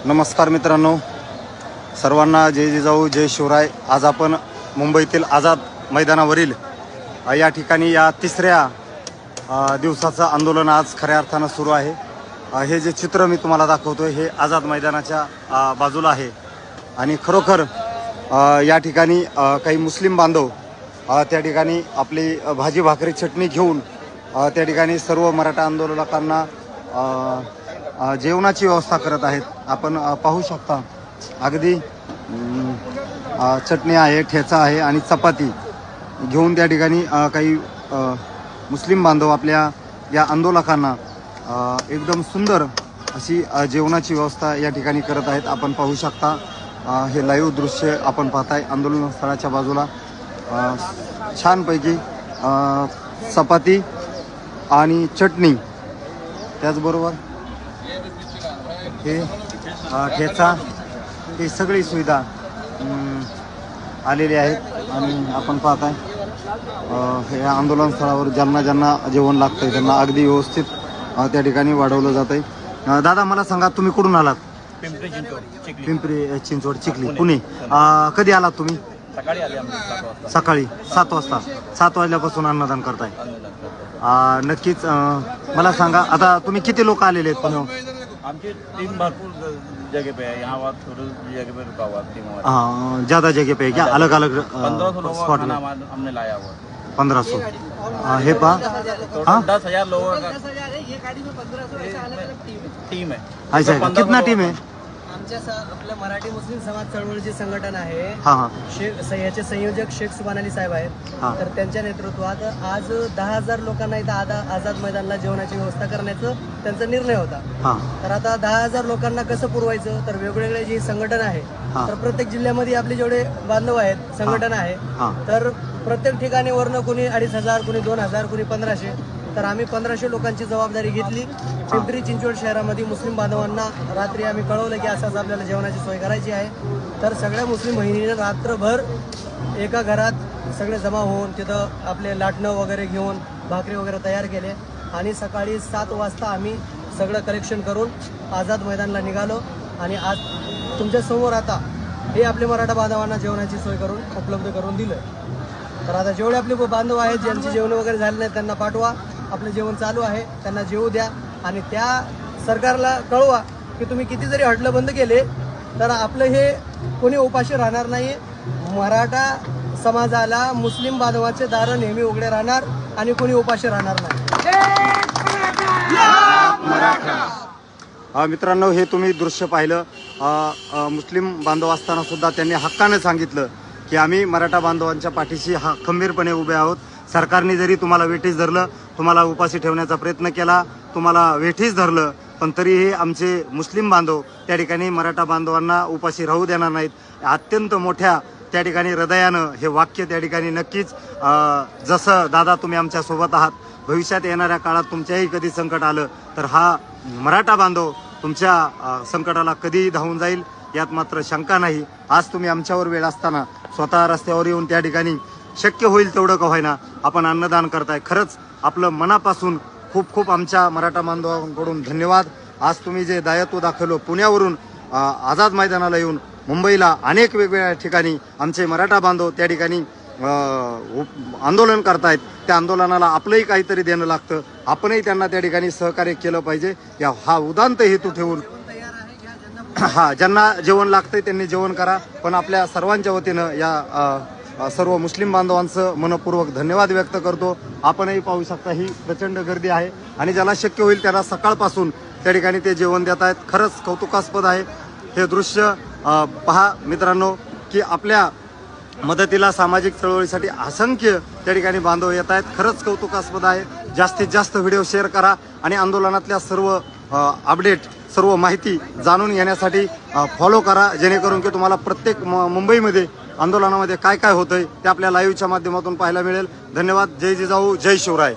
नमस्कार मित्रांनो, सर्वांना जय जिजाऊ जय शिवराय। आज आपण मुंबईतील आझाद मैदानावरील या ठिकाणी या तिसऱ्या दिवसाचं आंदोलन आज खऱ्या अर्थानं सुरू आहे। हे जे चित्र मी तुम्हाला दाखवतोय हे आझाद मैदानाच्या बाजूला आहे आणि खरोखर या ठिकाणी काही मुस्लिम बांधव त्या ठिकाणी आपली भाजी भाकरी चटणी घेऊन त्या ठिकाणी सर्व मराठा आंदोलकांना जेवणाची व्यवस्था करत आहेत। आपण पाहू शकता अगदी चटणी आहे, ठेचा आहे आणि चपाती घेऊन त्या ठिकाणी काही मुस्लिम बांधव आपल्या या आंदोलकांना एकदम सुंदर अशी जेवणाची व्यवस्था या ठिकाणी करत आहेत। आपण पाहू शकता हे लाईव्ह दृश्य आपण पाहताय। आंदोलन स्थळाच्या बाजूला छानपैकी चपाती आणि चटणी, त्याचबरोबर हे ठेचा, ही सगळी सुविधा आलेली आहेत आणि आपण पाहताय हे आंदोलन स्थळावर ज्यांना ज्यांना जेवण लागतंय त्यांना अगदी व्यवस्थित त्या ठिकाणी वाढवलं जात आहे। दादा मला सांगा, तुम्ही कुठून आलात? पिंपरी चिंचवड चिखली पुणे। कधी आलात तुम्ही? सकाळी 7 वाजता। 7 वाजल्यापासून अन्नदान करताय। नक्कीच मला सांगा, आता तुम्ही किती लोक आलेले आहेत? पण आमची टीम भरपूर जगह पे है, यहाँ थोड़ी जगह पे रुका हुआ टीम। हाँ, ज़्यादा जगह पे क्या अलग अलग 1500 स्पॉट में हमने लाया हुआ। 1500 हे पा 10,000 लोगों का टीम है। ऐसा है, कितना टीम है? आपल्या मराठी मुस्लिम समाज चळवळीचे संघटन आहे। हाँ हाँ, याचे संयोजक शेख सुभान अली साहेब आहेत। हाँ। तर त्यांच्या नेतृत्वात आज 10,000 लोकांना इथं आझाद मैदानाला जेवणाची व्यवस्था करण्याचा त्यांचा निर्णय होता। हाँ तर आता 10,000 लोकांना कसं पुरवायचं, तर वेगवेगळे जे संघटन आहे, हाँ। तर प्रत्येक जिल्ह्यामध्ये आपले जेवढे बांधव आहेत संघटन आहे, हाँ। तर प्रत्येक ठिकाणी वरनं कुणी 2,500, कुणी 2,000, कुणी 1,500, तर आम्ही 1,500 लोकांची जबाबदारी घेतली। पिंपरी चिंचवड शहरामध्ये मुस्लिम बांधवांना रात्री आम्ही कळवलं की असं आपल्याला जेवणाची सोय करायची आहे। तर सगळ्या मुस्लिम बहिणीने रात्रभर एका घरात सगळे जमा होऊन तिथं आपले लाटणं वगैरे घेऊन भाकरी वगैरे तयार केले आणि सकाळी 7 वाजता आम्ही सगळं कलेक्शन करून आझाद मैदानाला निघालो आणि आज तुमच्या समोर आता हे आपले मराठा बांधवांना जेवणाची सोय करून उपलब्ध करून दिलं। तर आता जेवढे आपले बांधव आहेत ज्यांची जेवण वगैरे झाले नाही त्यांना पाठवा, आपलं जेवण चालू आहे, त्यांना जेवू द्या आणि त्या सरकारला कळवा की तुम्ही किती जरी हॉटेल बंद केले तर आपलं हे कोणी उपाशी राहणार नाही। मराठा समाजाला मुस्लिम बांधवाचे दार नेहमी उघडे राहणार आणि कोणी उपाशी राहणार नाही। मित्रांनो, हे तुम्ही दृश्य पाहिलं। मुस्लिम बांधव असताना सुद्धा त्यांनी हक्काने सांगितलं की आम्ही मराठा बांधवांच्या पाठीशी खंबीरपणे उभे आहोत। सरकारने जरी तुम्हाला वेठीस धरलं, तुम्हाला उपाशी ठेवण्याचा प्रयत्न केला, तुम्हाला वेठीस धरलं, पण तरीही आमचे मुस्लिम बांधव त्या ठिकाणी मराठा बांधवांना उपाशी राहू देणार नाहीत। अत्यंत मोठ्या त्या ठिकाणी हृदयानं हे वाक्य त्या ठिकाणी नक्कीच जसं दादा तुम्ही आमच्या सोबत आहात, भविष्यात येणाऱ्या काळात तुमच्याही कधी संकट आलं तर हा मराठा बांधव तुमच्या संकटाला कधीही धावून जाईल, यात मात्र शंका नाही। आज तुम्ही आमच्यावर वेळ असताना स्वतः रस्त्यावर येऊन त्या ठिकाणी शक्य होईल तेवढं का होईना आपण अन्नदान करताय। खरंच आपलं मनापासून खूप खूप आमच्या मराठा बांधवांकडून धन्यवाद। आज तुम्ही जे दायित्व दाखवलं, पुण्यावरून आझाद मैदानाला येऊन मुंबईला अनेक वेगवेगळ्या ठिकाणी आमचे मराठा बांधव त्या ठिकाणी आंदोलन करतायत, त्या आंदोलनाला आपलंही काहीतरी देणं लागतं, आपणही त्यांना त्या ठिकाणी सहकार्य केलं पाहिजे। हा उदांत हेतू ठेवून ज्यांना जेवण लागतंय त्यांनी जेवण करा, पण आपल्या सर्वांच्या वतीनं या सर्व मुस्लिम बांधवांचं मनपूर्वक धन्यवाद व्यक्त करतो। आपणही पाहू शकता ही प्रचंड गर्दी आहे आणि ज्याला शक्य होईल त्याला सकाळपासून त्या ठिकाणी ते जेवण देत आहेत। खरंच कौतुकास्पद आहे हे दृश्य। पहा मित्रांनो की आपल्या मदतीला सामाजिक चळवळीसाठी असंख्य त्या ठिकाणी बांधव येत आहेत। खरंच कौतुकास्पद आहे। जास्तीत जास्त व्हिडिओ शेअर करा आणि आंदोलनातल्या सर्व अपडेट, सर्व माहिती जाणून घेण्यासाठी फॉलो करा, जेणेकरून की तुम्हाला प्रत्येक मुंबईमध्ये आंदोलनामध्ये काय काय होतंय ते आपल्या लाईव्हच्या माध्यमातून पाहायला मिळेल। धन्यवाद। जय जिजाऊ जय शिवराय।